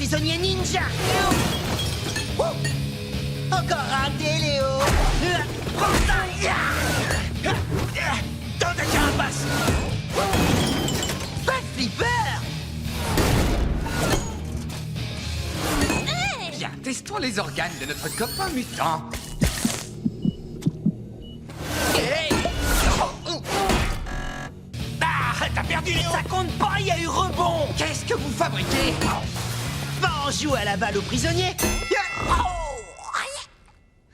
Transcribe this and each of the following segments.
prisonnier ninja. Oh, encore raté, Léo. Dans ta carapace. Pas de flipper. Bien, testons les organes de notre copain mutant. Ah, t'as perdu, Léo. Ça compte pas, il y a eu rebond. Qu'est-ce que vous fabriquez? Va en jouer à la balle aux prisonniers.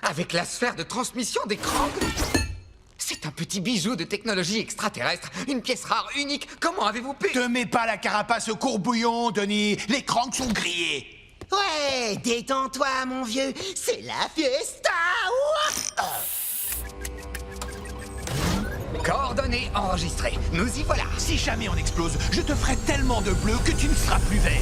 Avec la sphère de transmission des Krang? C'est un petit bijou de technologie extraterrestre, une pièce rare, unique. Comment avez-vous pu? Te mets pas la carapace au courbouillon, Denis. Les cranks sont grillés. Ouais, détends-toi, mon vieux. C'est la fiesta. Coordonnées enregistrées. Nous y voilà. Si jamais on explose, je te ferai tellement de bleu que tu ne seras plus vert.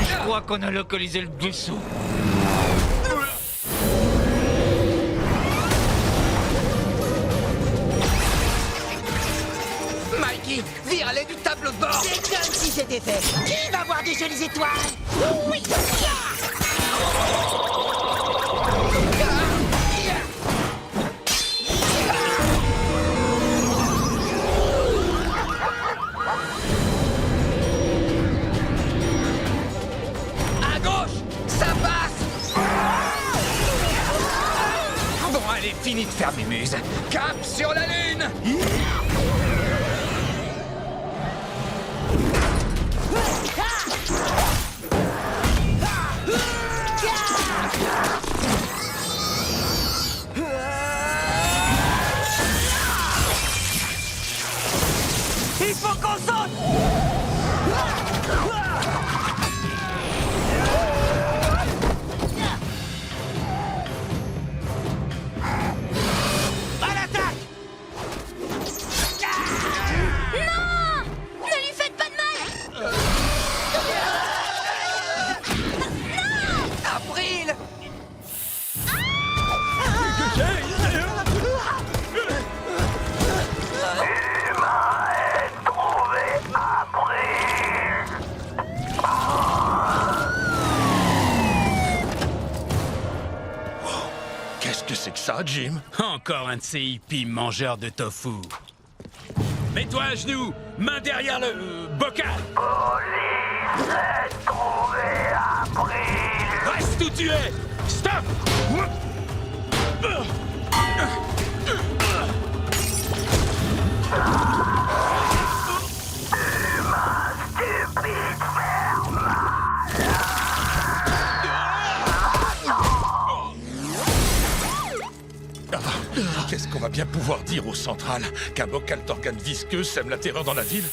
Je crois qu'on a localisé le vaisseau. Mikey, vire-les du tableau de bord. C'est comme si c'était fait. Qui va voir des jolies étoiles? Oui. À gauche, ça passe. Bon, allez, fini de faire mes muses. Cap sur la Lune. Il faut qu'on saute. À l'attaque. Non! Ne lui faites pas de mal! April. Qu'est-ce que c'est que ça, Jim? Encore un de ces hippies mangeurs de tofu. Mets-toi à genoux, main derrière le bocal. Reste où tu es. Stop. Qu'est-ce qu'on va bien pouvoir dire au central? Qu'un bocal d'organes visqueux sème la terreur dans la ville?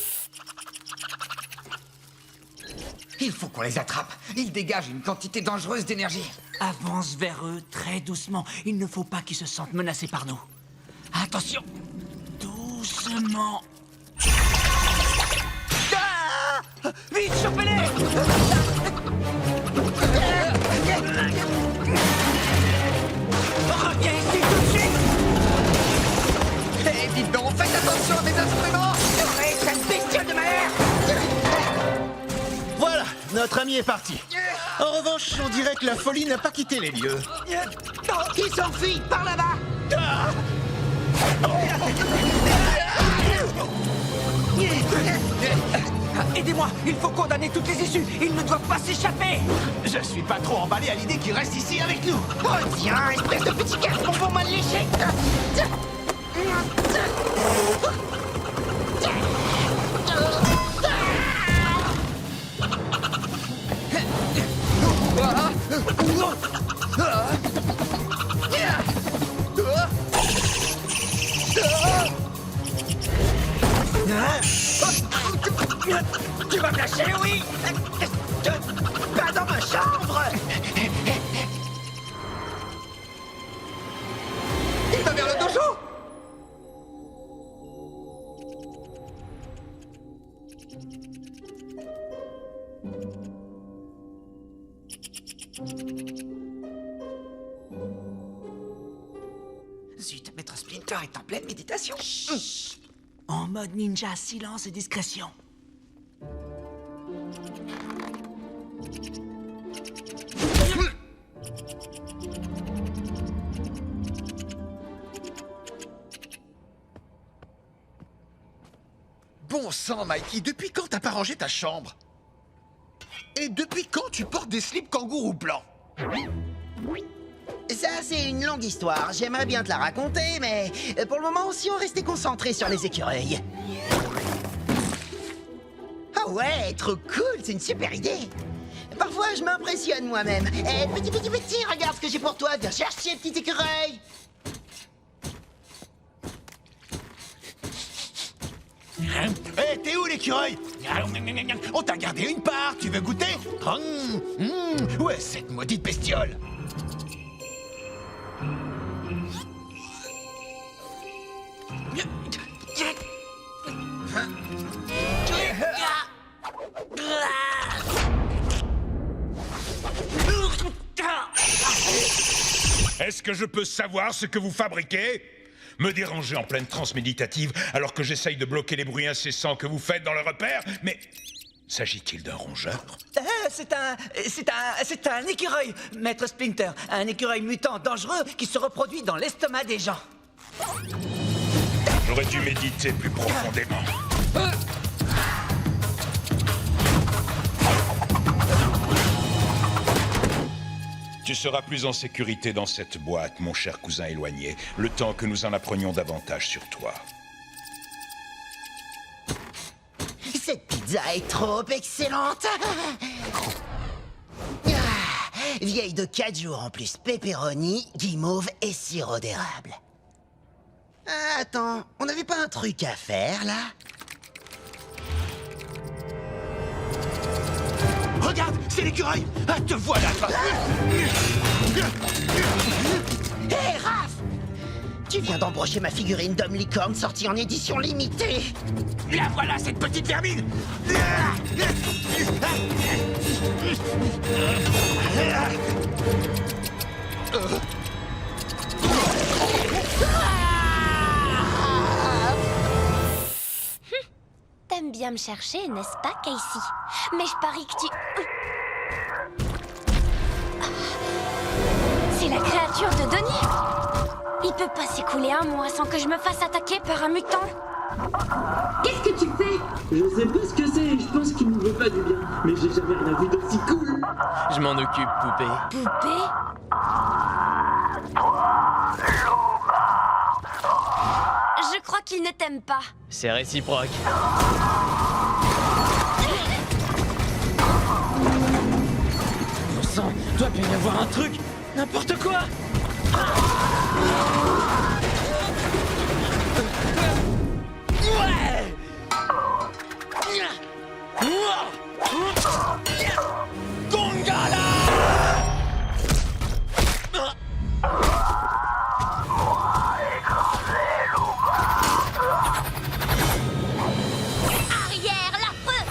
Il faut qu'on les attrape. Ils dégagent une quantité dangereuse d'énergie. Avance vers eux très doucement. Il ne faut pas qu'ils se sentent menacés par nous. Attention. Doucement. Ah! Vite, chopez-les! Reviens ici tout de suite! Hé, dites donc, faites attention à mes instruments. Arrête cette bestiole de mer! Voilà, notre ami est parti. En revanche, on dirait que la folie n'a pas quitté les lieux. Il s'enfuit par là-bas! Aidez-moi! Il faut condamner toutes les issues! Ils ne doivent pas s'échapper! Je suis pas trop emballé à l'idée qu'il reste ici avec nous. Oh tiens, espèce de petit garçon pour mal lécher! Tu vas me lâcher, oui? Pas Zut, Maître Splinter est en pleine méditation. En mode ninja, silence et discrétion. Bon sang, Mikey, depuis quand t'as pas rangé ta chambre? Et depuis quand tu portes des slips kangourou blancs? Ça, c'est une longue histoire. J'aimerais bien te la raconter, mais pour le moment, si on restait concentré sur les écureuils. Ah ouais, trop cool, c'est une super idée. Parfois, je m'impressionne moi-même. Eh, petit, regarde ce que j'ai pour toi. Viens chercher, petit écureuil. Hé, t'es où l'écureuil? On t'a gardé une part, tu veux goûter? Ouais, cette maudite bestiole. Est-ce que je peux savoir ce que vous fabriquez? Me déranger en pleine transe méditative alors que j'essaye de bloquer les bruits incessants que vous faites dans le repère? Mais s'agit-il d'un rongeur? C'est un écureuil, Maître Splinter. Un écureuil mutant dangereux qui se reproduit dans l'estomac des gens. J'aurais dû méditer plus profondément. Tu seras plus en sécurité dans cette boîte, mon cher cousin éloigné, le temps que nous en apprenions davantage sur toi. Cette pizza est trop excellente. Vieille de 4 jours en plus, pepperoni, guimauve et sirop d'érable. Ah, attends, on n'avait pas un truc à faire, là? Regarde, c'est l'écureuil. Ah, te voilà, toi. Hé, Raph! Tu viens d'embrocher ma figurine d'homme licorne sortie en édition limitée. La voilà, cette petite vermine. T'aimes bien me chercher, n'est-ce pas, Casey? Mais je parie que tu... C'est la créature de Denis! Il peut pas s'écouler un mois sans que je me fasse attaquer par un mutant. Qu'est-ce que tu fais? Je sais pas ce que c'est et je pense qu'il ne veut pas du bien. Mais j'ai jamais rien vu d'aussi cool. Je m'en occupe, poupée. Poupée? Je crois qu'il ne t'aime pas. C'est réciproque. Bon sang, doit bien y avoir un truc. N'importe quoi. Ouais. Gongala. Arrière, l'affreux!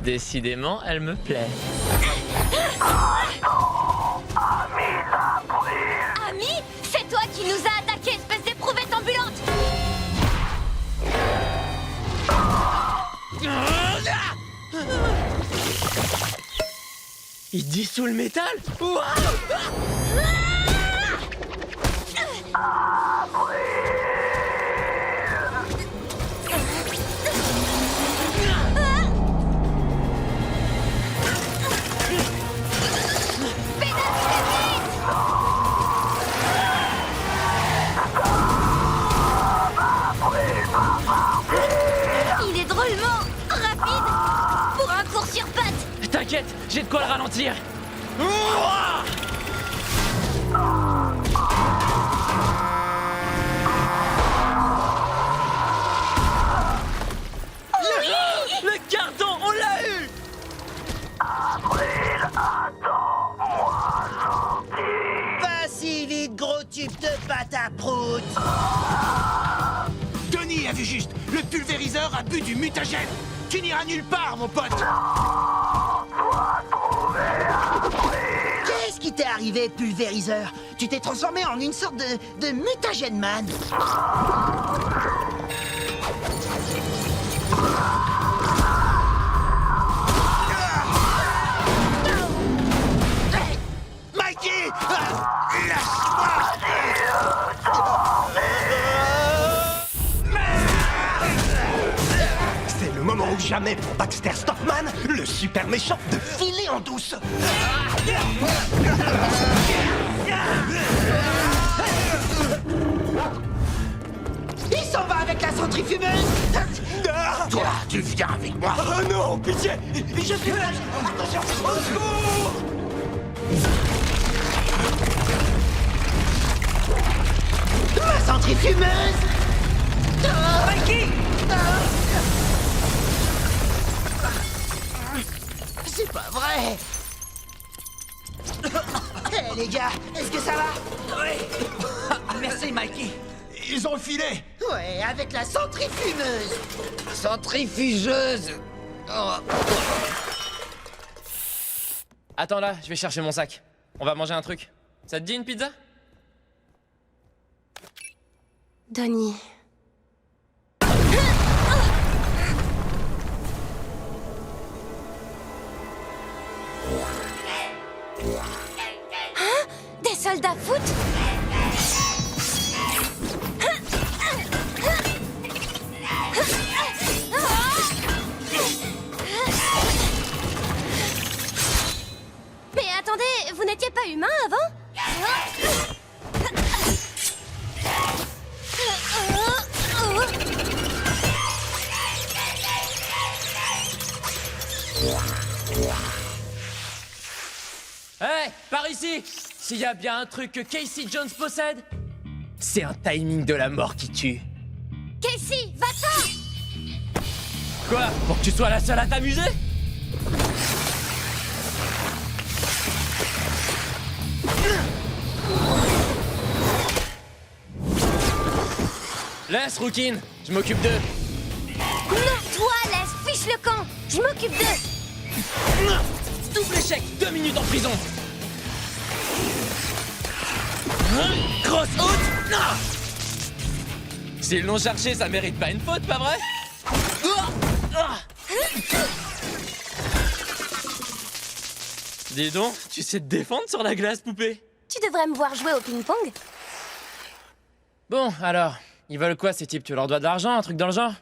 Décidément, elle me plaît. Ami, c'est toi qui nous a attaqués, espèce d'éprouvette ambulante! Il dissout le métal? Il est drôlement rapide pour un cours sur pattes. T'inquiète, j'ai de quoi le ralentir. Le carton, on l'a eu! Pas si vite, gros tube de pâte à prout. Denis a vu juste. Le pulvériseur a bu du mutagène. Tu n'iras nulle part, mon pote. Qu'est-ce qui t'est arrivé, pulvériseur? Tu t'es transformé en une sorte de mutagène man. Mikey! Lâche-moi! C'est le moment ou jamais pour Baxter Stockman, le super méchant, de filer en douce. Il s'en va avec la centrifugeuse. Toi, tu viens avec moi. Oh non, pitié! Je suis là! Attention! Au secours! Ma centrifugeuse. Mikey! C'est pas vrai. Hé les gars, est-ce que ça va? Merci, Mikey. Ils ont filé! Ouais, avec la centrifugeuse. Centrifugeuse. Oh. Attends là, je vais chercher mon sac. On va manger un truc. Ça te dit une pizza? Donnie. Hein? Des soldats foot? Mais attendez, vous n'étiez pas humain avant? Hey, par ici! S'il y a bien un truc que Casey Jones possède, c'est un timing de la mort qui tue. Casey, va-t'en! Quoi? Pour que tu sois la seule à t'amuser? Laisse, Rookin, je m'occupe d'eux. Non, toi, laisse, fiche le camp! Je m'occupe d'eux! Double échec, 2 minutes en prison. Grosse out. Non. S'ils l'ont cherché, ça mérite pas une faute, pas vrai? Dis donc, tu sais te défendre sur la glace, poupée? Tu devrais me voir jouer au ping-pong. Bon, alors, ils veulent quoi ces types? Tu leur dois de l'argent, un truc dans le genre?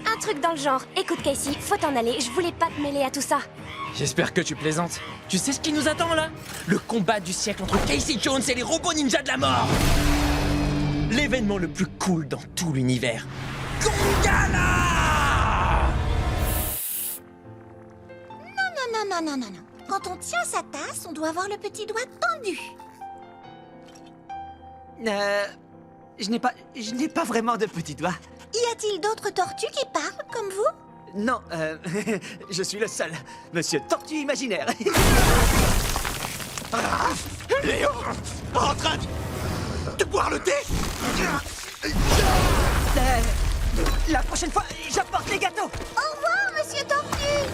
Un truc dans le genre. Écoute, Casey, faut t'en aller. Je voulais pas te mêler à tout ça. J'espère que tu plaisantes. Tu sais ce qui nous attend là? Le combat du siècle entre Casey Jones et les robots ninjas de la mort. L'événement le plus cool dans tout l'univers. Gongala! Non. Quand on tient sa tasse, on doit avoir le petit doigt tendu. Je n'ai pas vraiment de petits doigts. Y a-t-il d'autres tortues qui parlent comme vous? Non, je suis le seul. Monsieur Tortue Imaginaire. Léo! En train de boire le thé? La prochaine fois, j'apporte les gâteaux. Au revoir, monsieur Tortue!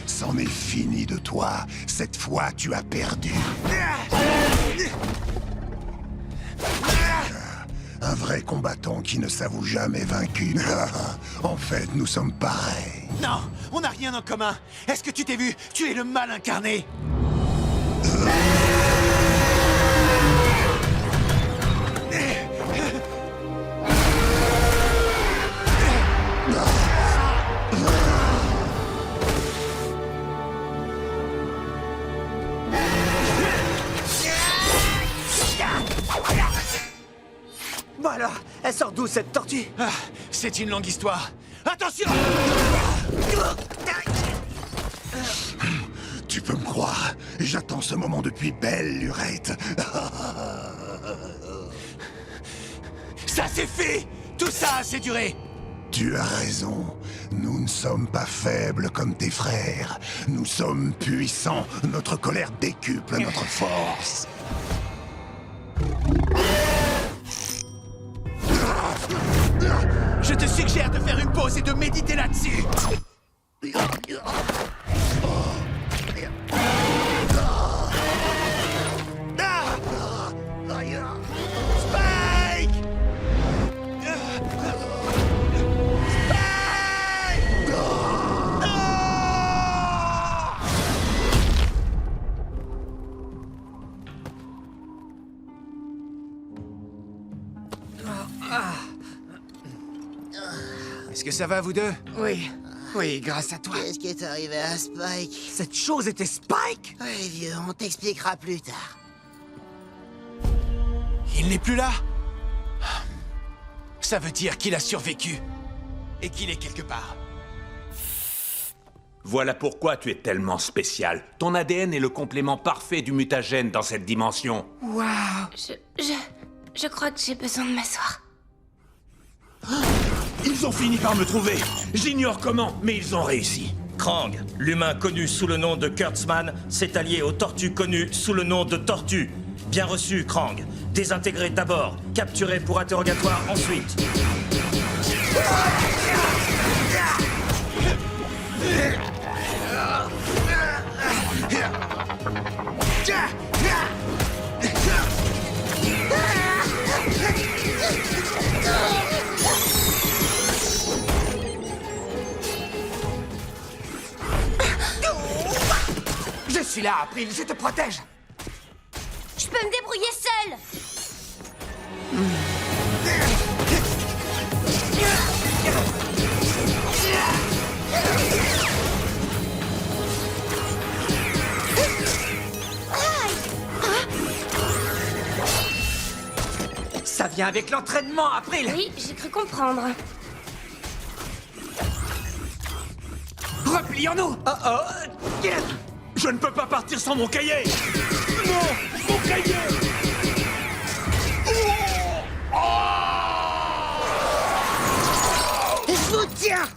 C'en est fini de toi. Cette fois, tu as perdu. Un vrai combattant qui ne s'avoue jamais vaincu. En fait, nous sommes pareils. Non, on n'a rien en commun. Est-ce que tu t'es vu? Tu es le mal incarné. Bon alors, elle sort d'où cette tortue? Ah, c'est une longue histoire. Attention! Tu peux me croire, j'attends ce moment depuis belle lurette. Ça suffit! Tout ça a assez duré! Tu as raison. Nous ne sommes pas faibles comme tes frères. Nous sommes puissants. Notre colère décuple notre force. Je te suggère de faire une pause et de méditer là-dessus! Spike! Est-ce que ça va, vous deux? Oui, oui, grâce à toi. Qu'est-ce qui est arrivé à Spike? Cette chose était Spike? Oui, vieux, on t'expliquera plus tard. Il n'est plus là? Ça veut dire qu'il a survécu. Et qu'il est quelque part. Voilà pourquoi tu es tellement spécial. Ton ADN est le complément parfait du mutagène dans cette dimension. Waouh! Je crois que j'ai besoin de m'asseoir. Ils ont fini par me trouver. J'ignore comment, mais ils ont réussi. Krang, l'humain connu sous le nom de Kurtzman, s'est allié aux tortues connues sous le nom de Tortue. Bien reçu, Krang. Désintégré d'abord, capturé pour interrogatoire ensuite. Je suis là, April, je te protège! Je peux me débrouiller seule. Ça vient avec l'entraînement, April! Oui, j'ai cru comprendre. Replions-nous! Je ne peux pas partir sans mon cahier. Non, mon cahier. Je vous tiens!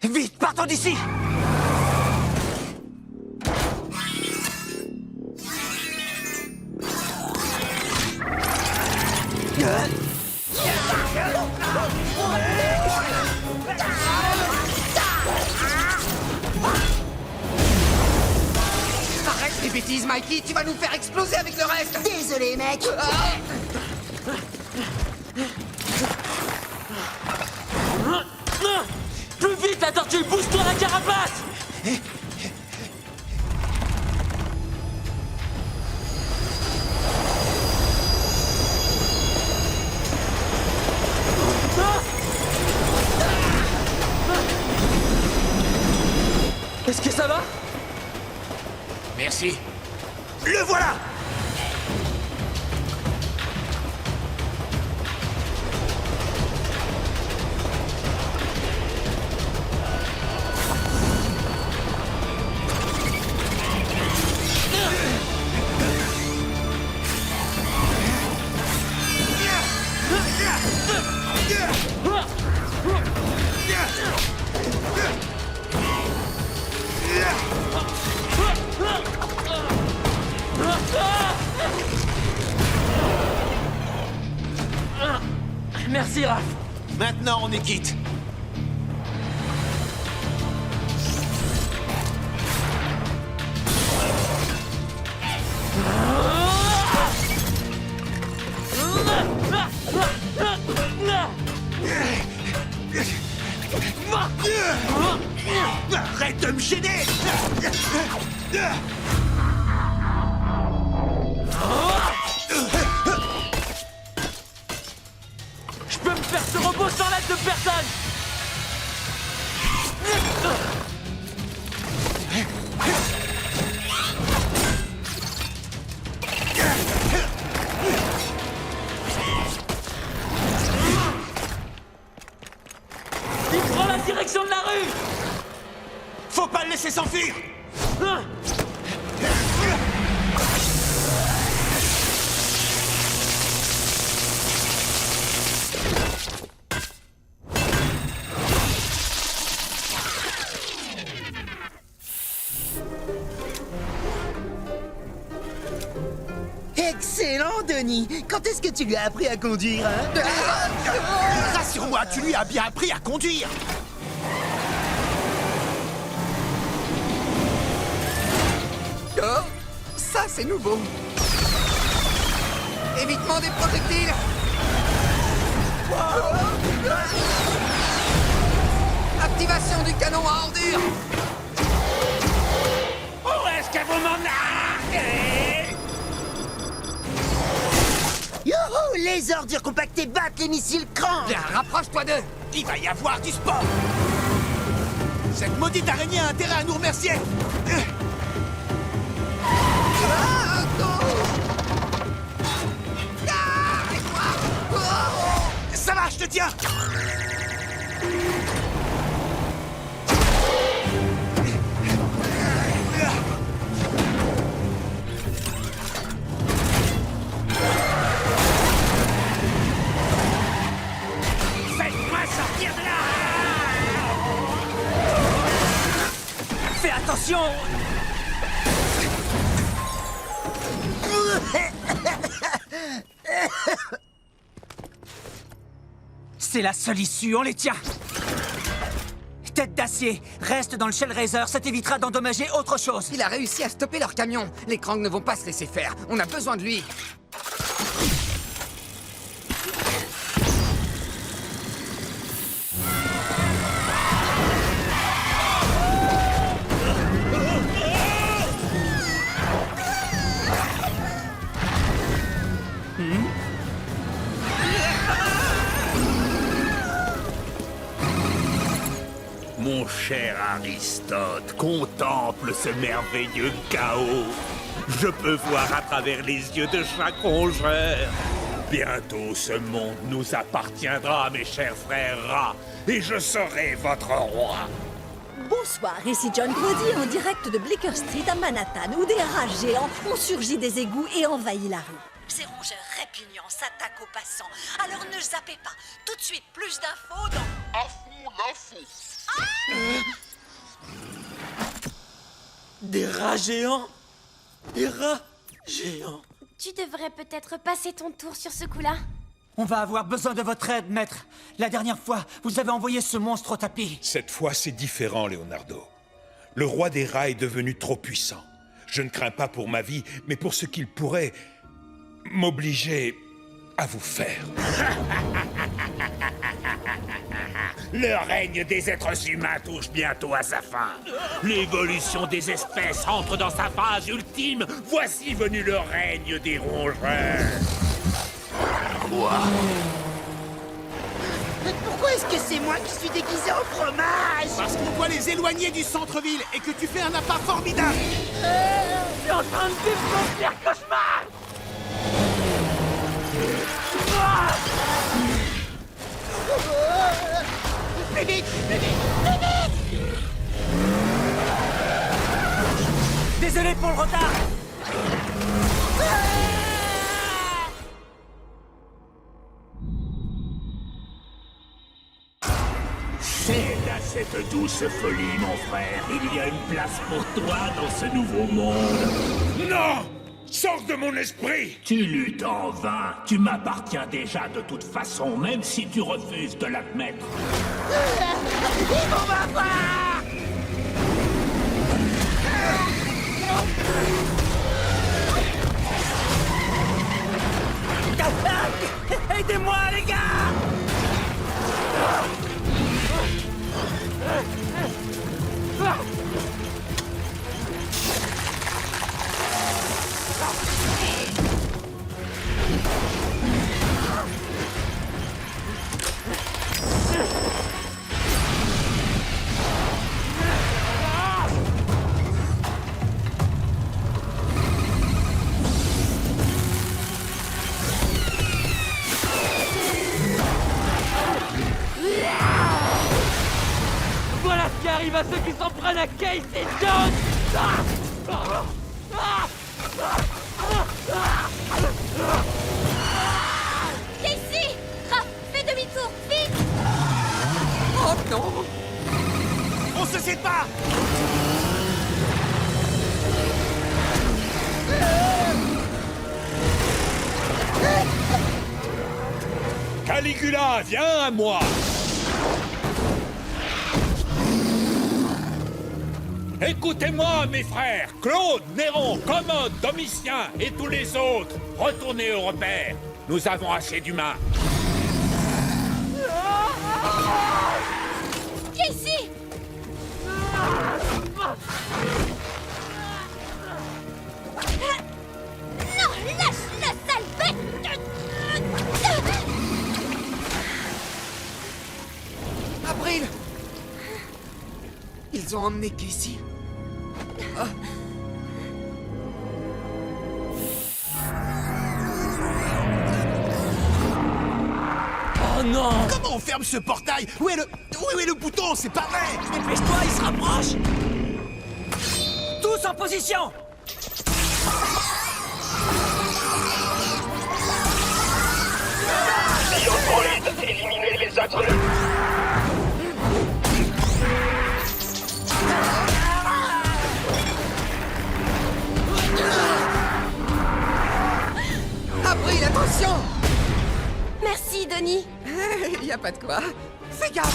Vite, partons d'ici! Arrête les bêtises, Mikey, tu vas nous faire exploser avec le reste! Désolé, mec! Plus vite, la tortue! Bouge-toi la carapace! Est-ce que ça va? Merci. Le voilà! Merci, Raph. Maintenant, on est quitte. Arrête de me gêner! Je peux me faire ce robot sans l'aide de personne. Il prend la direction de la rue. le laisser s'enfuir. Excellent, Denis. Quand est-ce que tu lui as appris à conduire, hein? Rassure-moi, tu lui as bien appris à conduire. Oh, ça c'est nouveau. Évitement des projectiles. Activation du canon à ordures. Où est-ce que vous m'emmenez? Youhou! Les ordures compactées battent les missiles Krang! Bien, rapproche-toi d'eux. Il va y avoir du sport. Cette maudite araignée a intérêt à nous remercier. Ça va, je te tiens. Faites-moi sortir de là! Fais attention! C'est la seule issue, on les tient! Tête d'acier, reste dans le Shellraiser, ça t'évitera d'endommager autre chose! Il a réussi à stopper leur camion. Les Krang ne vont pas se laisser faire. On a besoin de lui. Mon cher Aristote, contemple ce merveilleux chaos. Je peux voir à travers les yeux de chaque rongeur. Bientôt ce monde nous appartiendra, mes chers frères rats, et je serai votre roi. Bonsoir, ici John Brody en direct de Bleecker Street à Manhattan, où des rats géants ont surgi des égouts et envahi la rue. Ces rongeurs répugnants s'attaquent aux passants, alors ne zappez pas. Tout de suite, plus d'infos dans... À fond l'info. Des rats géants? Des rats géants? Tu devrais peut-être passer ton tour sur ce coup-là. On va avoir besoin de votre aide, maître. La dernière fois, vous avez envoyé ce monstre au tapis. Cette fois, c'est différent, Leonardo. Le roi des rats est devenu trop puissant. Je ne crains pas pour ma vie, mais pour ce qu'il pourrait m'obliger à vous faire. Le règne des êtres humains touche bientôt à sa fin. L'évolution des espèces entre dans sa phase ultime. Voici venu le règne des rongeurs. Quoi? Pourquoi est-ce que c'est moi qui suis déguisé en fromage? Parce qu'on doit les éloigner du centre-ville et que tu fais un appât formidable. Je suis en train de vivre mon pire cauchemar! Plus vite! Plus vite! Plus vite! Désolé pour le retard! C'est à cette douce folie, mon frère. Il y a une place pour toi dans ce nouveau monde. Non! Sors de mon esprit! Tu luttes en vain. Tu m'appartiens déjà de toute façon, même si tu refuses de l'admettre. Ils vont m'avoir! Aidez-moi, les gars! arrive à ceux qui s'en prennent à Casey Jones! Casey! Raph, fais demi-tour, vite! Oh non! On se sépare! Caligula, viens à moi! Écoutez-moi, mes frères! Claude, Néron, Commode, Domitien et tous les autres! Retournez au repère! Nous avons assez d'humains! Casey! Non, lâche-le, sale bête! April! Ils ont emmené Casey. Oh non! Comment on ferme ce portail? Où est le bouton? C'est pas vrai! Dépêche-toi, il se rapproche! Tous en position! Éliminez les intrus! April, attention! Merci, Denis. Y a pas de quoi. Fais gaffe!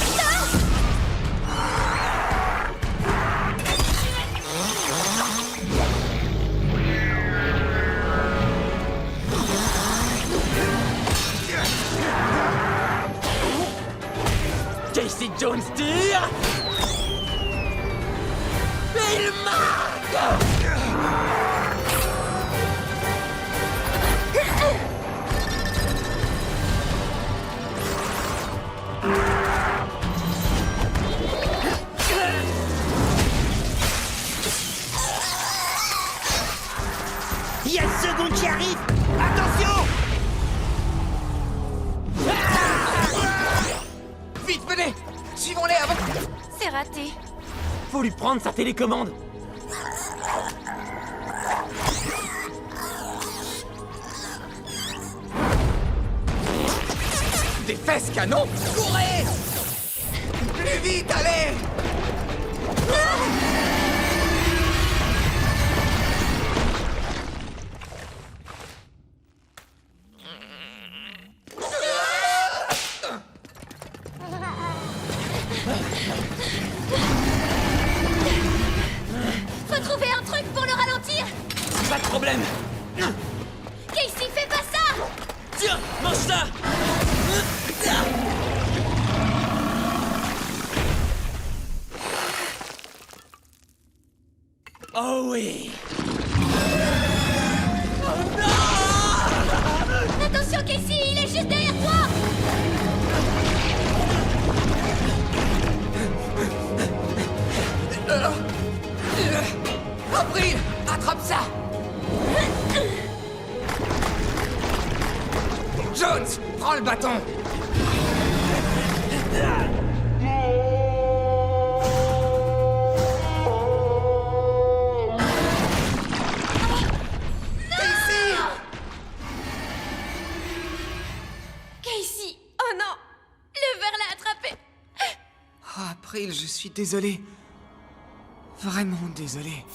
Casey Jones tire! Et il marque! Il y a une seconde qui arrive! Attention! Vite, venez! Suivons-les avant... C'est raté. Faut lui prendre sa télécommande! Des fesses canon! Courez! Plus vite, allez! Faut trouver un truc pour le ralentir. Pas de problème! Casey, fais pas ça! Tiens, mange ça! Oh oui! Attention, Casey, il est juste derrière toi! April, attrape ça! Jones, prends le bâton! Casey! Oh non! Le verre l'a attrapé! Oh, April, je suis désolé. Vraiment désolé.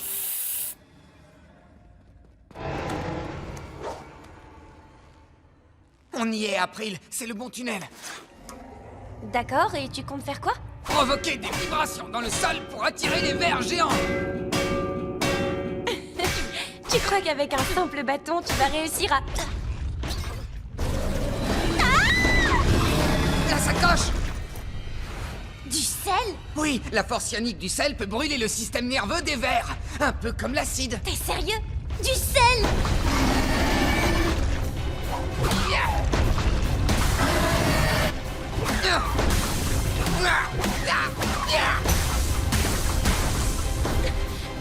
On y est, April. C'est le bon tunnel. D'accord, et tu comptes faire quoi? Provoquer des vibrations dans le sol pour attirer les vers géants. Tu crois qu'avec un simple bâton, tu vas réussir à... La sacoche! Du sel? Oui, la force ionique du sel peut brûler le système nerveux des vers. Un peu comme l'acide. T'es sérieux? Du sel?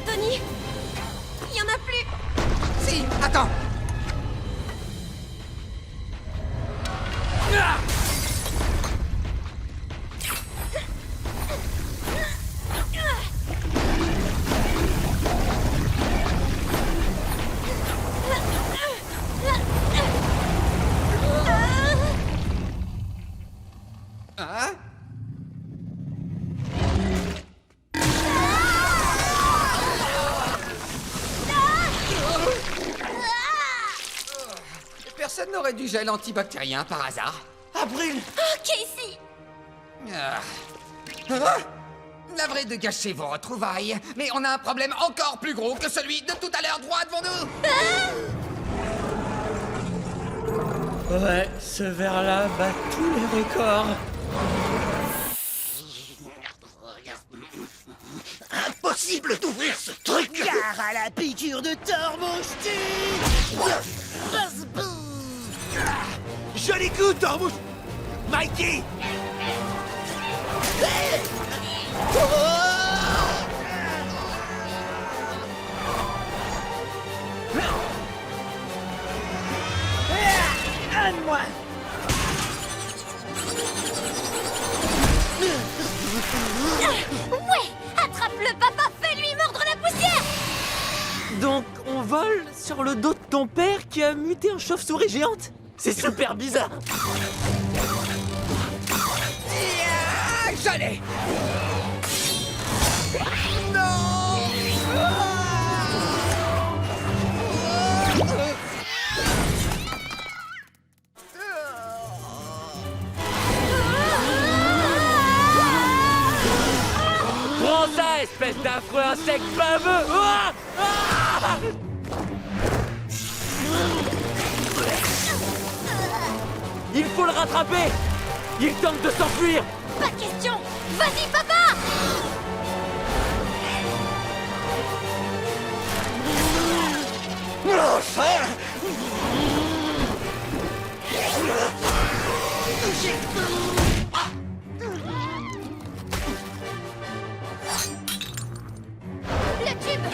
Tony, il y en a plus. Si, attends. On aurait du gel antibactérien par hasard. April! Oh, Casey! Navré de gâcher vos retrouvailles, mais on a un problème encore plus gros que celui de tout à l'heure droit devant nous. Ouais, ce verre-là bat tous les records. Impossible d'ouvrir ce truc. Gare à la piqûre de Thor, mon ch'ti. Joli coup, Tormouche! Mikey! Anne-moi! Ouais! Attrape-le, papa! Fais-lui mordre la poussière! Donc, on vole sur le dos de ton père qui a muté en chauve-souris géante? C'est super bizarre! Je l'ai! Prends ça, espèce d'affreux insecte baveux! Ah! Ah! Il faut le rattraper! Il tente de s'enfuir! Pas de question! Vas-y, papa! Le tube!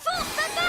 Fonce, papa!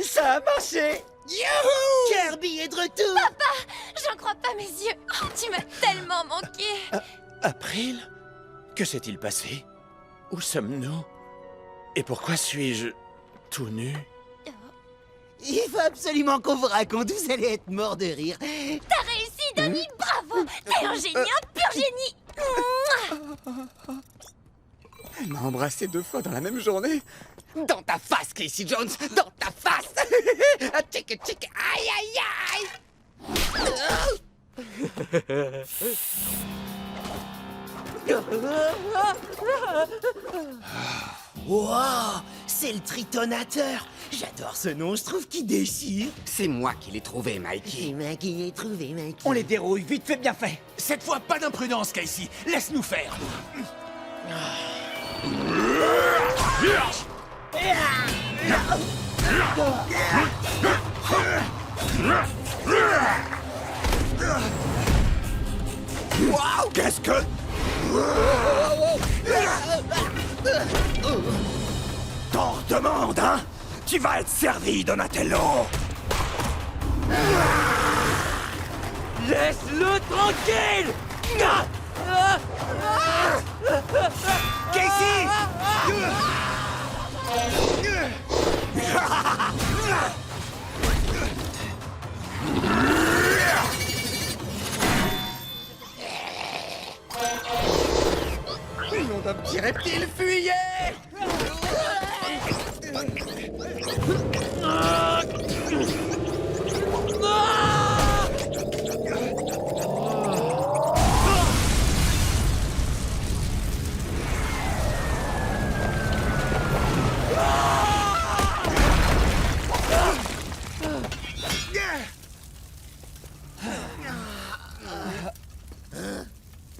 Ça a marché. Youhou! Kirby est de retour. Papa! J'en crois pas mes yeux! Oh, tu m'as tellement manqué! April? Que s'est-il passé? Où sommes-nous? Et pourquoi suis-je tout nu? Il faut absolument qu'on vous raconte, vous allez être mort de rire. T'as réussi, Donnie! Bravo! T'es un génie, un pur génie! Mouah. Elle m'a embrassé 2 fois dans la même journée. Dans ta face, Casey Jones! Dans ta face! Tic, tic, aïe, aïe, aïe! Wow, c'est le tritonateur. J'adore ce nom, je trouve qu'il déchire. C'est moi qui l'ai trouvé, Mikey. C'est moi qui l'ai trouvé, Mikey. On les dérouille, vite fait, bien fait. Cette fois, pas d'imprudence, Casey. Laisse-nous faire. Waouh! Qu'est-ce que... T'en demandes, hein? Tu vas être servi, Donatello. Laisse-le tranquille! Casey! Nom d'un petit reptile, fuyez!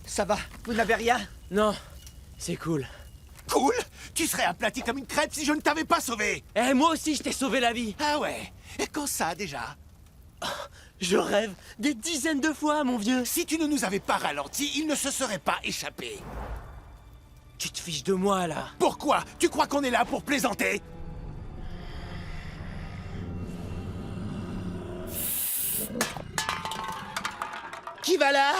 Ça va, vous n'avez rien? Non, c'est cool. Cool? Tu serais aplati comme une crêpe si je ne t'avais pas sauvé. Eh, moi aussi, je t'ai sauvé la vie. Ah ouais? Et quand ça, déjà? Je rêve des dizaines de fois, mon vieux. Si tu ne nous avais pas ralenti, il ne se serait pas échappé. Tu te fiches de moi, là. Pourquoi? Tu crois qu'on est là pour plaisanter? Qui va là?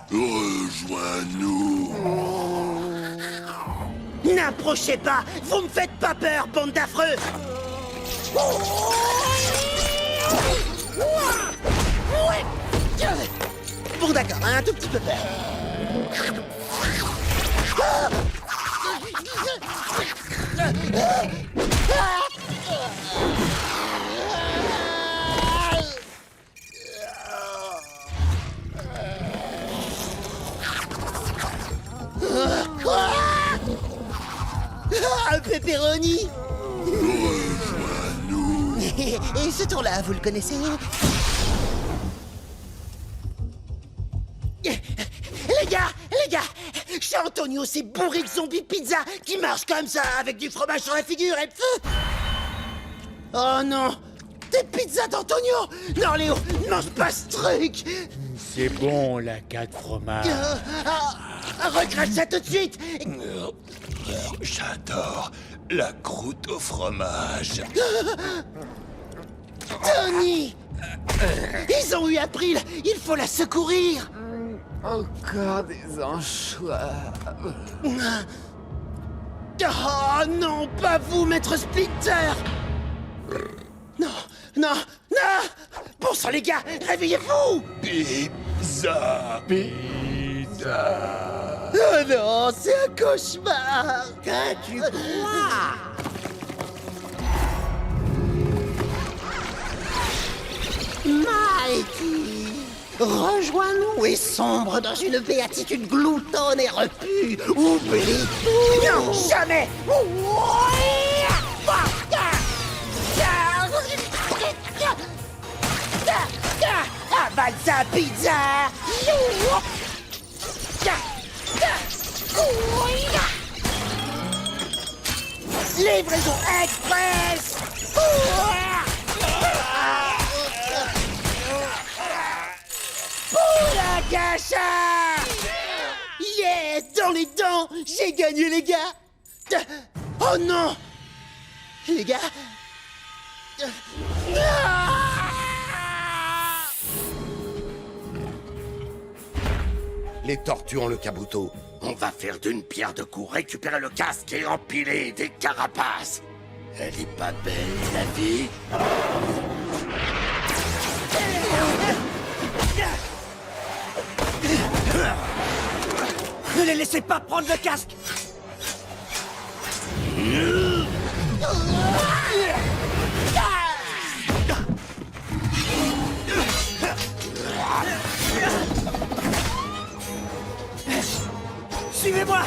Rejoins-nous. N'approchez pas! Vous me faites pas peur, bande d'affreux! Bon d'accord, un tout petit peu peur. Ah, Pepperoni! Rejoins-nous. Et ce tour-là, vous le connaissez? Les gars! Chez Antonio, c'est bourré de zombies pizza qui marchent comme ça, avec du fromage sur la figure et... Oh non! Des pizzas d'Antonio! Non, Léo, ne mange pas ce truc! C'est bon, la 4 fromages. Regrette ça tout de suite! J'adore la croûte au fromage. Tony! Ils ont eu April! Il faut la secourir! Encore des anchois. Oh non, pas vous, maître Splinter! Non! Bon sang, les gars, réveillez-vous! Pizza. Oh non, c'est un cauchemar! Tu crois? Mikey! Rejoins-nous et sombre dans une béatitude gloutonne et repue! Oublie tout! Non, jamais! Avale sa pizza! Livraison express! Poula gacha! Yeah! Dans les dents! J'ai gagné, les gars! Oh non! Les gars? Les tortues ont le cabuto. On va faire d'une pierre deux coups, récupérer le casque et empiler des carapaces. Elle est pas belle, la vie? Ne les laissez pas prendre le casque! Suivez-moi!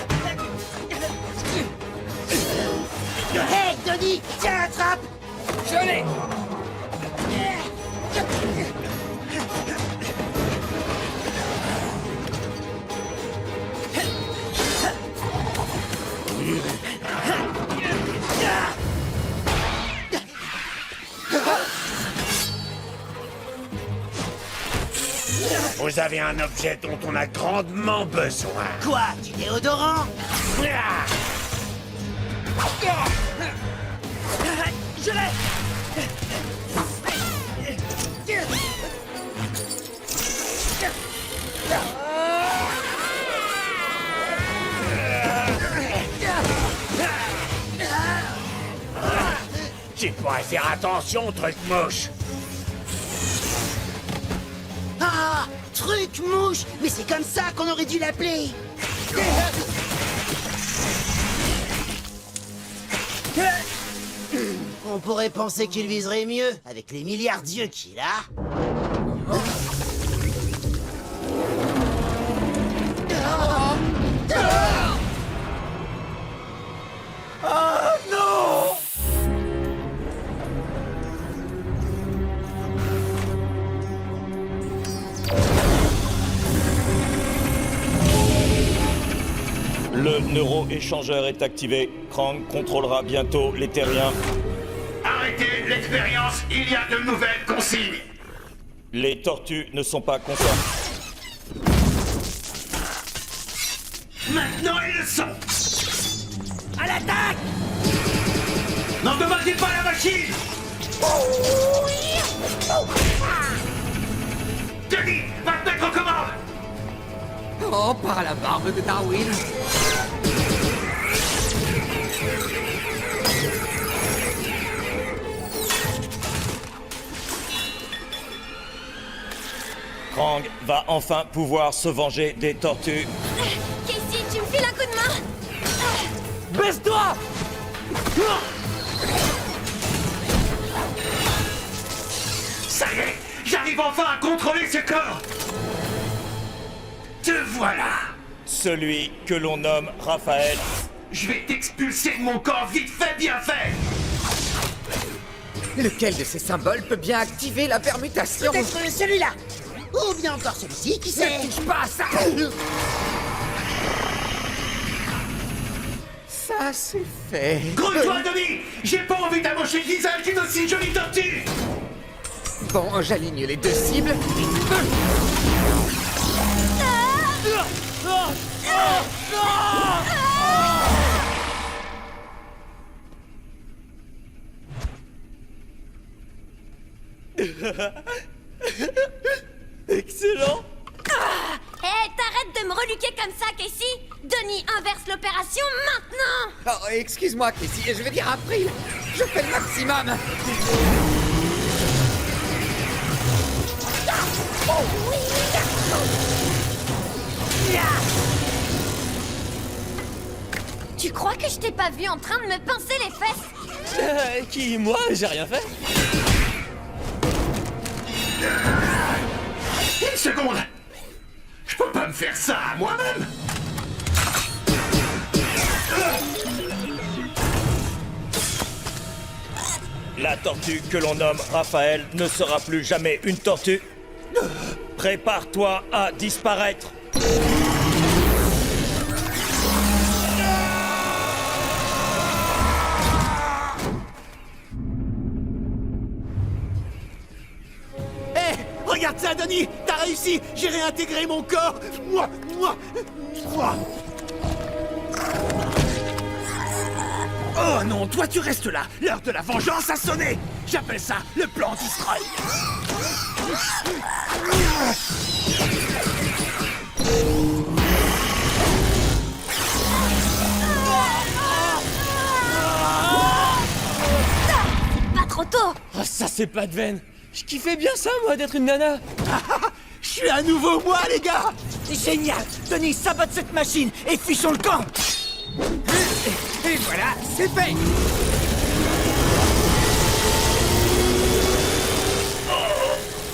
Hey, Denis! Tiens, attrape! Je l'ai! Vous avez un objet dont on a grandement besoin. Quoi? Du déodorant? Je l'ai! Tu pourrais faire attention, truc mouche. Ah! Truc mouche! Mais c'est comme ça qu'on aurait dû l'appeler! On pourrait penser qu'il viserait mieux, avec les milliards d'yeux qu'il a. Oh non! Le neuro-échangeur est activé. Krang contrôlera bientôt les terriens. Arrêtez l'expérience, il y a de nouvelles consignes. Les tortues ne sont pas concernées. Maintenant ils le sont. À l'attaque! N'endommagez pas la machine. Denis, va te mettre en commande. Oh, par la barbe de Darwin. Krang va enfin pouvoir se venger des tortues. Casey, tu me files un coup de main? Baisse-toi! Ça y est, j'arrive enfin à contrôler ce corps. Te voilà. Celui que l'on nomme Raphaël. Je vais t'expulser de mon corps vite fait, bien fait. Lequel de ces symboles peut bien activer la permutation? Peut-être celui-là. Ou bien encore celui-ci, qui sait? Ne touche pas à ça! Ça, c'est fait. Grouille-toi, Denis. J'ai pas envie d'amocher le visage d'une aussi jolie tortue. Bon, j'aligne les deux cibles. Excellent. Hé, t'arrêtes de me reluquer comme ça, Casey! Denis inverse l'opération maintenant! Oh, excuse-moi, Casey, je veux dire April. Je fais le maximum. Tu crois que je t'ai pas vu en train de me pincer les fesses? Qui, moi? J'ai rien fait. Une seconde. Je peux pas me faire ça à moi-même. La tortue que l'on nomme Raphaël ne sera plus jamais une tortue. Prépare-toi à disparaître. Regarde ça, Denis. T'as réussi. J'ai réintégré mon corps. Moi. Oh non, toi tu restes là. L'heure de la vengeance a sonné. J'appelle ça le plan Destroy. Pas trop tôt! Oh, ça, c'est pas de veine. Je kiffais bien ça, moi, d'être une nana. Je suis à nouveau moi, les gars. Génial! Denis, sabote cette machine et fichons le camp! Et voilà, c'est fait.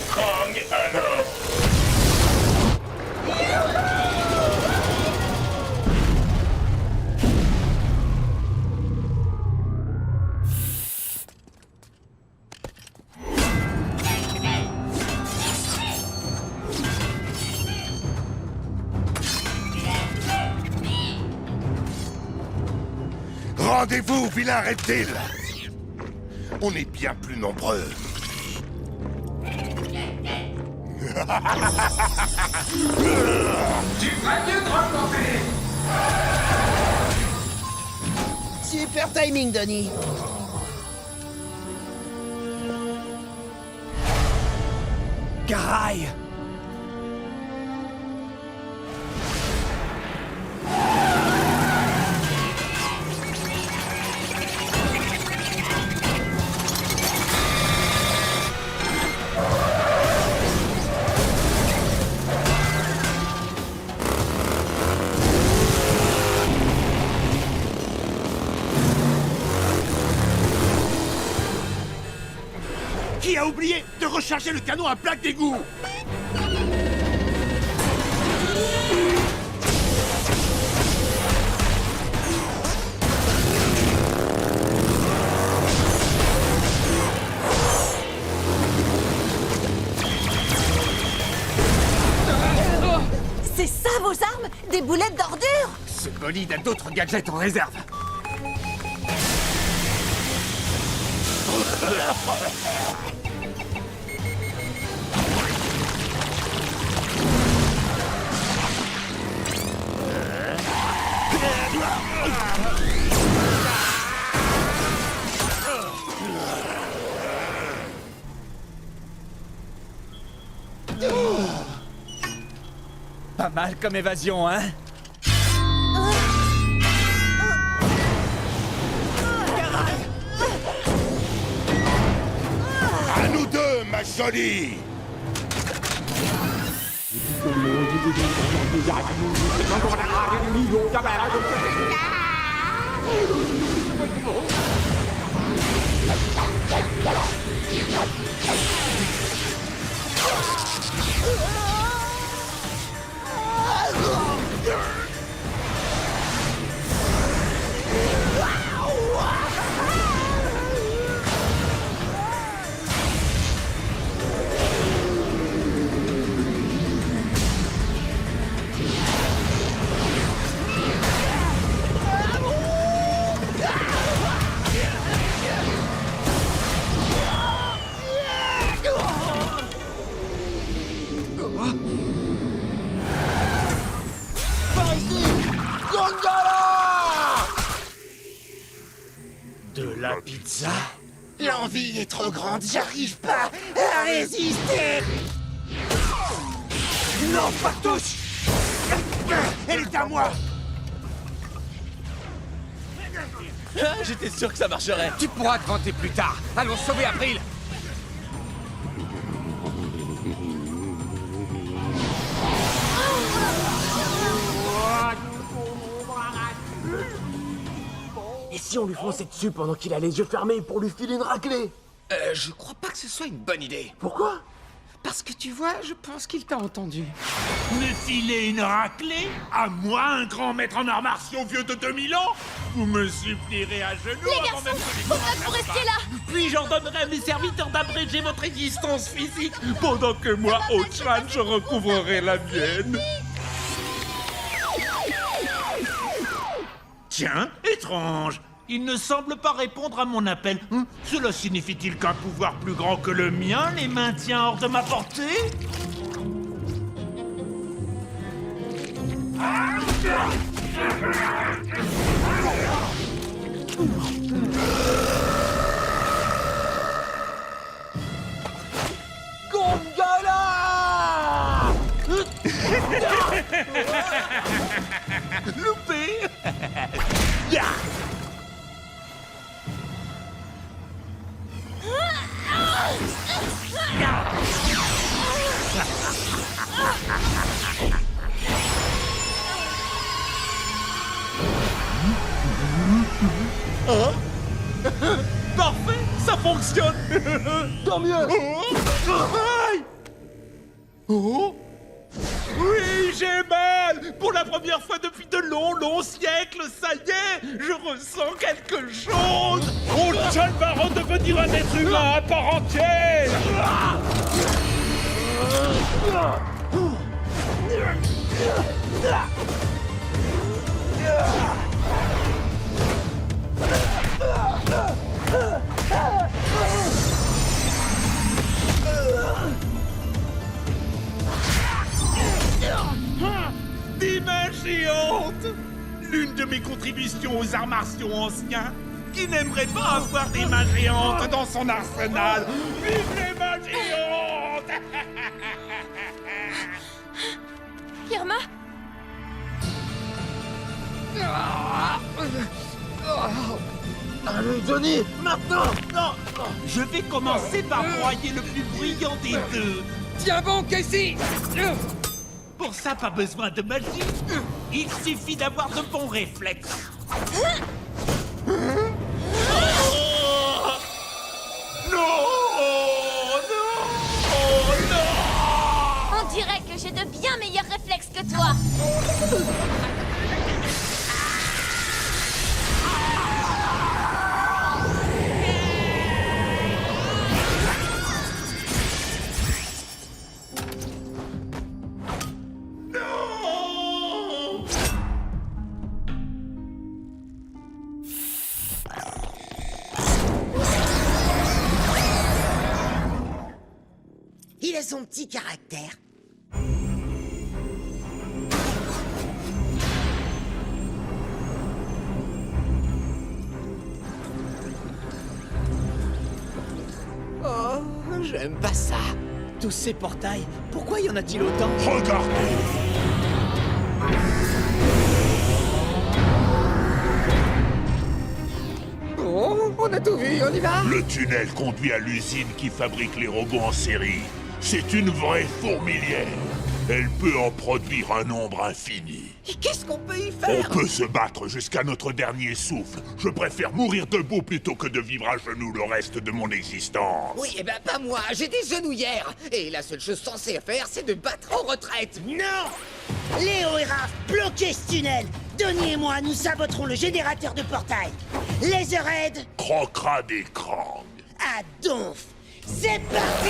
Krang alors. Rendez-vous, vilain reptile. On est bien plus nombreux. Tu ferais mieux de remonter. Super timing, Denis. Garai! Qui a oublié de recharger le canon à plaque d'égout? C'est ça vos armes? Des boulettes d'ordures? Ce bolide a d'autres gadgets en réserve. Pas mal comme évasion, hein? À nous deux, ma jolie! De la pizza? L'envie est trop grande, j'arrive pas à résister. Non, pas tous! Elle est à moi! J'étais sûr que ça marcherait. Tu pourras te vanter plus tard. Allons sauver April! Et si on lui fonçait dessus pendant qu'il a les yeux fermés pour lui filer une raclée? Je crois pas que ce soit une bonne idée. Pourquoi? Parce que tu vois, je pense qu'il t'a entendu. Me filer une raclée? À moi, un grand maître en arts martiaux vieux de 2000 ans? Vous me supplierez à genoux Les avant garçons, même que les faut pas que vous restiez là. Puis j'ordonnerai à mes serviteurs d'abréger votre existence physique, pendant que moi, Ochan, je recouvrerai la mienne. Tiens, étrange. Il ne semble pas répondre à mon appel. Cela signifie-t-il qu'un pouvoir plus grand que le mien les maintient hors de ma portée? Gongala! Loupé! Ya! Hein? Parfait, ça fonctionne. Tant mieux. Aïe. Oh. Oui, j'ai mal. Pour la première fois depuis de longs siècles, ça y est, je ressens quelque chose. Ochan va redevenir un être humain à part entière. Des mains géantes! L'une de mes contributions aux arts martiaux anciens. Qui n'aimerait pas avoir des mains géantes dans son arsenal? Vive les mains géantes! Irma? Allez, Johnny, maintenant! Non! Je vais commencer par broyer le plus brillant des deux. Tiens bon, Casey! Pour ça, pas besoin de magie. Il suffit d'avoir de bons réflexes. Non! On dirait que j'ai de bien meilleurs réflexes que toi. a son petit caractère. Oh, j'aime pas ça. Tous ces portails, pourquoi y en a-t-il autant? Regardez! Bon, on a tout vu, on y va? Le tunnel conduit à l'usine qui fabrique les robots en série. C'est une vraie fourmilière. Elle peut en produire un nombre infini. Et qu'est-ce qu'on peut y On faire? peut se battre jusqu'à notre dernier souffle. Je préfère mourir debout plutôt que de vivre à genoux le reste de mon existence. Oui, eh ben pas moi, j'ai des genouillères. Et la seule chose censée faire, c'est de battre en retraite. Non! Léo et Raph, bloquez ce tunnel! Donnie et moi, nous saboterons le générateur de portail. Laserhead, Crocra des Krang. à donf! C'est parti!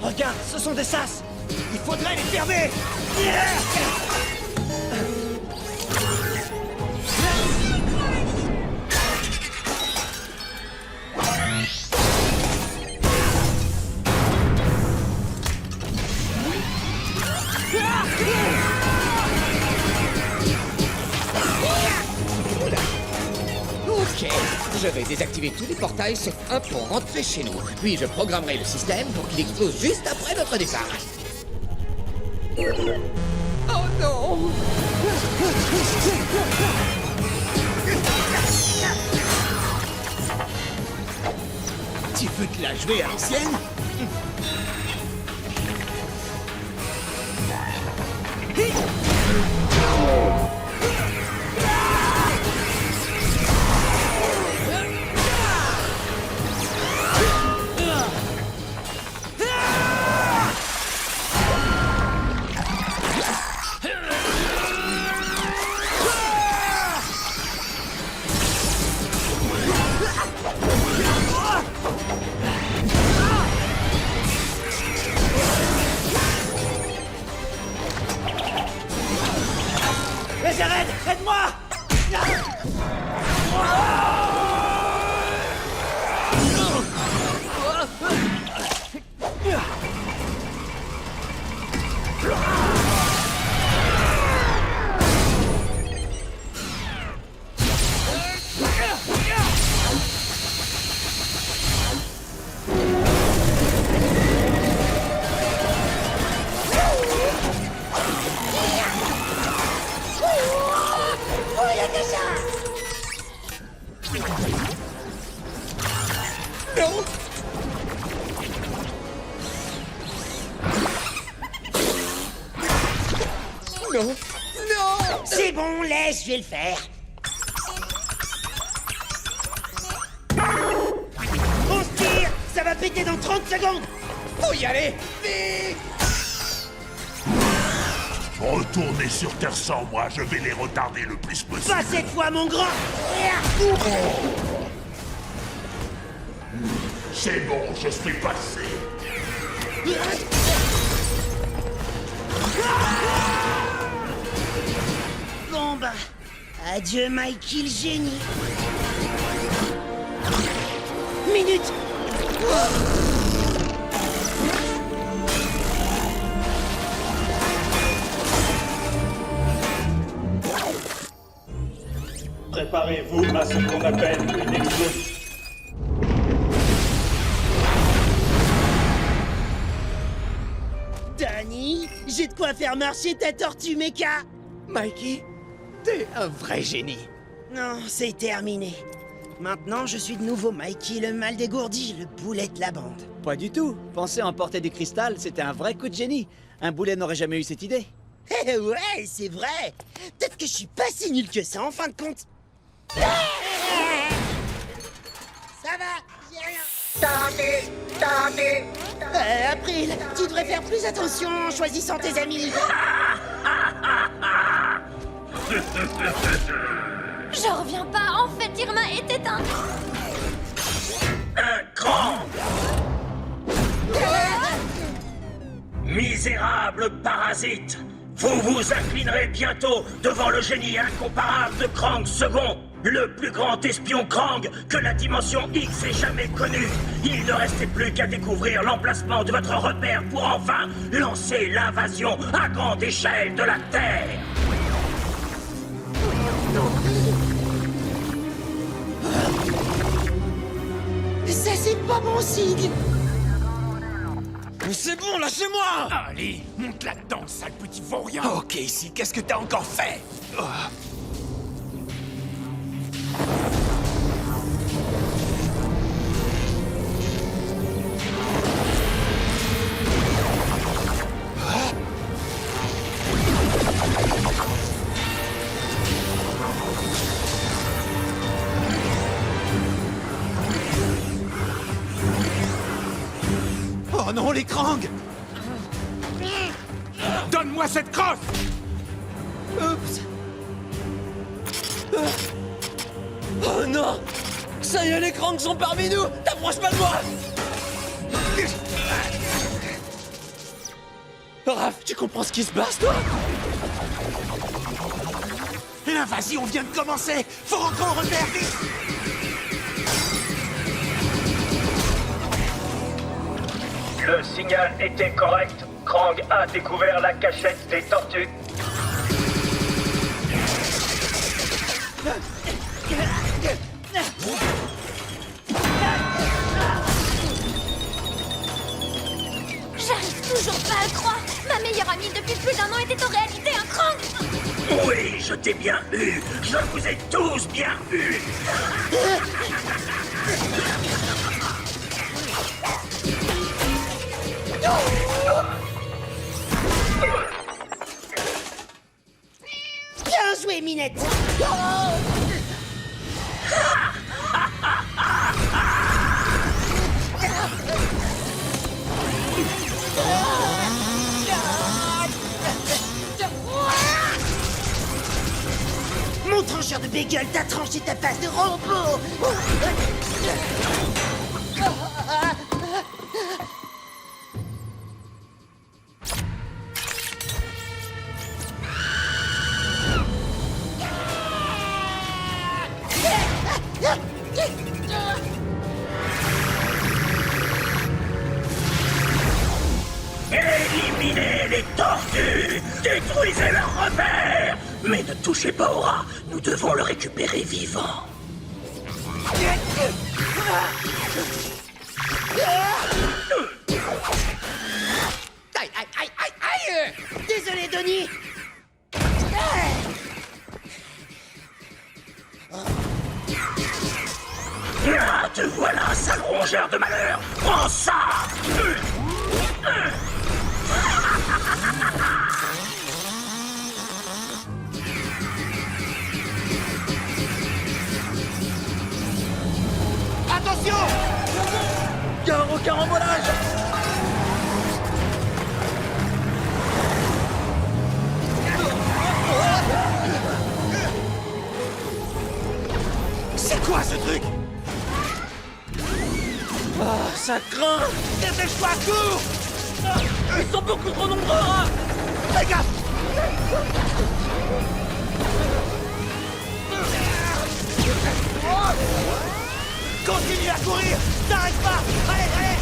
Regarde, ce sont des sas. Il faudrait les fermer. Ok, je vais désactiver tous les portails sauf un pour rentrer chez nous. Puis je programmerai le système pour qu'il explose juste après notre départ. Oh non! Tu veux te la jouer à l'ancienne? Laserhead, aide-moi! Non! Non! Non! C'est bon, laisse, je vais le faire. On se tire! Ça va péter dans 30 secondes! Faut y aller! Vite! Retournez sur Terre sans moi, je vais les retarder le plus possible. Pas cette fois, mon grand! C'est bon, je suis passé. Bon bah, adieu Mikey le génie. Minute! Préparez-vous à ce qu'on appelle une explosion. Danny, j'ai de quoi faire marcher ta tortue méca! Mikey, t'es un vrai génie. Non, c'est terminé. Maintenant, je suis de nouveau Mikey le mal dégourdi, le boulet de la bande. Pas du tout. Penser à emporter du cristal, c'était un vrai coup de génie. Un boulet n'aurait jamais eu cette idée. Eh ouais, c'est vrai! Peut-être que je suis pas si nul que ça en fin de compte. Ça va, j'ai rien. April, tu devrais faire plus attention en choisissant tes amis. J'en reviens pas, en fait, Irma est éteinte. Misérable parasite! Vous vous inclinerez bientôt devant le génie incomparable de Krang II, le plus grand espion Krang que la dimension X ait jamais connu. Il ne restait plus qu'à découvrir l'emplacement de votre repère pour enfin lancer l'invasion à grande échelle de la Terre. Ça, c'est pas bon signe. C'est bon, lâchez-moi! Allez, monte là-dedans, sale petit vaurien. Oh, Casey, qu'est-ce que t'as encore fait? Oh. Oh non, les Krang! Donne-moi cette crosse. Oups! Oh non! Ça y est, les Krang sont parmi nous! T'approches pas de moi! Raph, tu comprends ce qui se passe, toi? L'invasion vient de commencer! Faut rentrer au repère, vite! Le signal était correct. Krang a découvert la cachette des tortues. J'arrive toujours pas à le croire. Ma meilleure amie depuis plus d'1 an était en réalité un Krang. Oui, je t'ai bien eu. Je vous ai tous bien eu. Bien joué, Minette. Mon trancheur de bagel t'a tranché ta face de robot. Éliminez les tortues! Détruisez leurs repères! Mais ne touchez pas au rat, nous devons le récupérer vivant. Aïe, aïe, aïe, aïe, aïe. Désolé, Donnie. Ah, te voilà, sale rongeur de malheur! Prends ça! Attention! Gare au carambolage! C'est quoi ce truc? Ah, ça craint! Dépêche-toi, cours! Ils sont beaucoup trop nombreux, hein! Fais gaffe! Continue à courir! T'arrête pas! Allez, allez!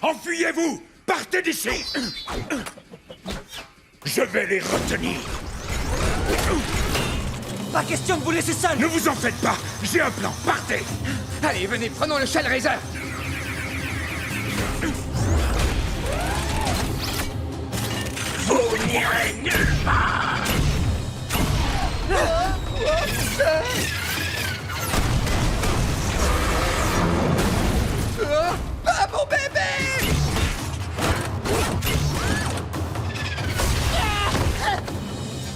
Enfuyez-vous! Partez d'ici! Je vais les retenir! Pas question de vous laisser seul. Ne vous en faites pas! J'ai un plan! Partez! Allez, venez, prenons le Shell Razor! Vous n'irez nulle part! Ah, mon bébé!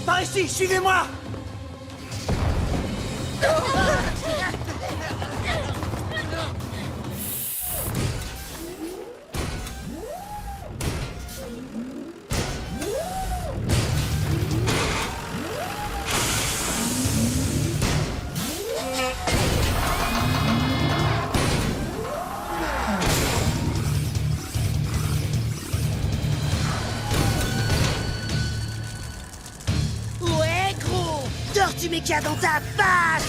Par ici, suivez-moi. tortue méca dans ta face!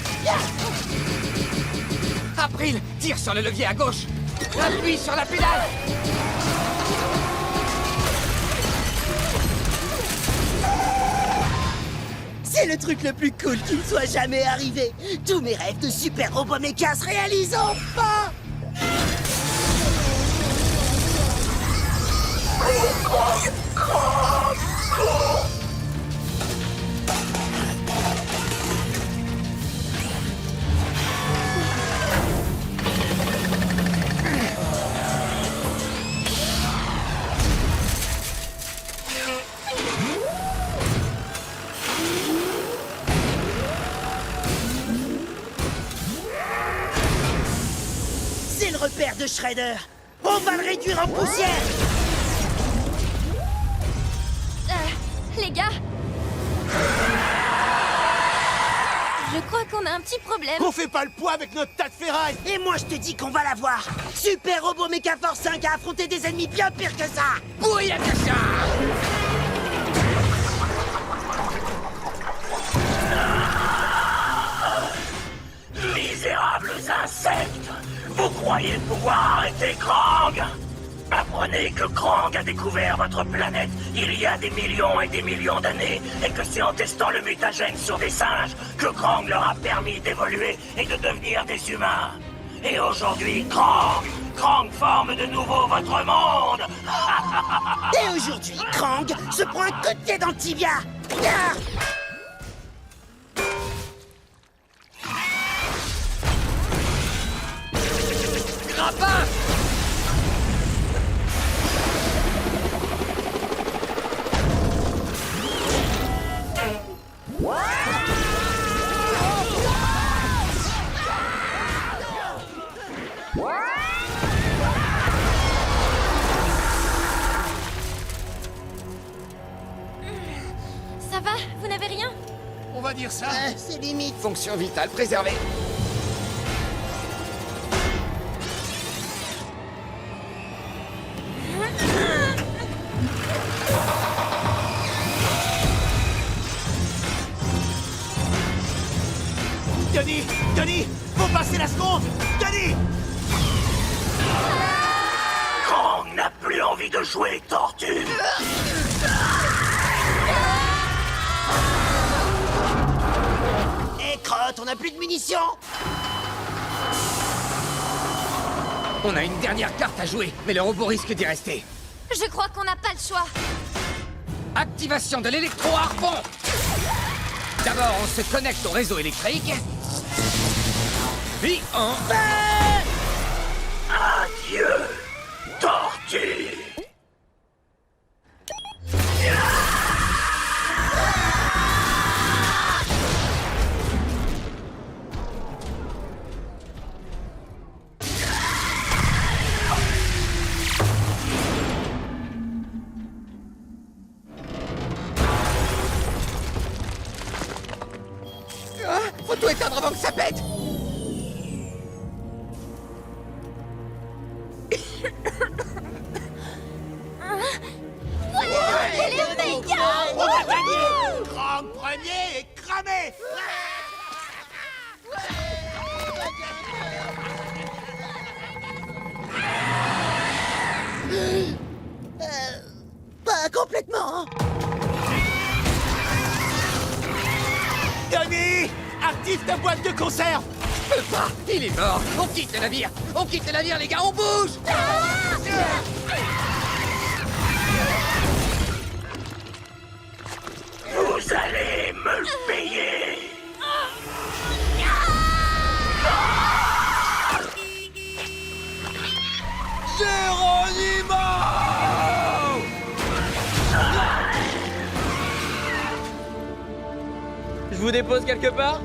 April, tire sur le levier à gauche. Appuie sur la pédale. C'est le truc le plus cool qui me soit jamais arrivé. Tous mes rêves de super robot méca se réalisent enfin. C'est le repère de Shredder. On va le réduire en poussière. Les gars, je crois qu'on a un petit problème. On fait pas le poids avec notre tas de ferraille. Et moi je te dis qu'on va l'avoir. Super Robot Mecha Force 5 a affronté des ennemis bien pires que ça. Oui, à ça. Misérables insectes! Vous croyez pouvoir arrêter Krang? Apprenez que Krang a découvert votre planète il y a des millions et des millions d'années et que c'est en testant le mutagène sur des singes que Krang leur a permis d'évoluer et de devenir des humains. Et aujourd'hui, Krang forme de nouveau votre monde. Et aujourd'hui, Krang se prend un coup de pied dans le tibia. Grappin! Ça va? Vous n'avez rien? On va dire ça. C'est limite. Fonction vitale préservée. Denis, faut passer la seconde. Denis! Krang n'a plus envie de jouer, tortue. Hé, crotte, on a plus de munitions. On a une dernière carte à jouer, mais le robot risque d'y rester. Je crois qu'on n'a pas le choix. Activation de l'électro-harpon. D'abord, on se connecte au réseau électrique. Puis on... Adieu, tortue. Faut tout éteindre avant que ça pète. Ouais, les méga! On a gagné. Krang premier et cramé. Pas complètement. Denis, active ta boîte de conserve. Je peux pas, il est mort. On quitte le navire. On quitte le navire, les gars, on bouge. Vous allez me le payer. Je vous dépose quelque part?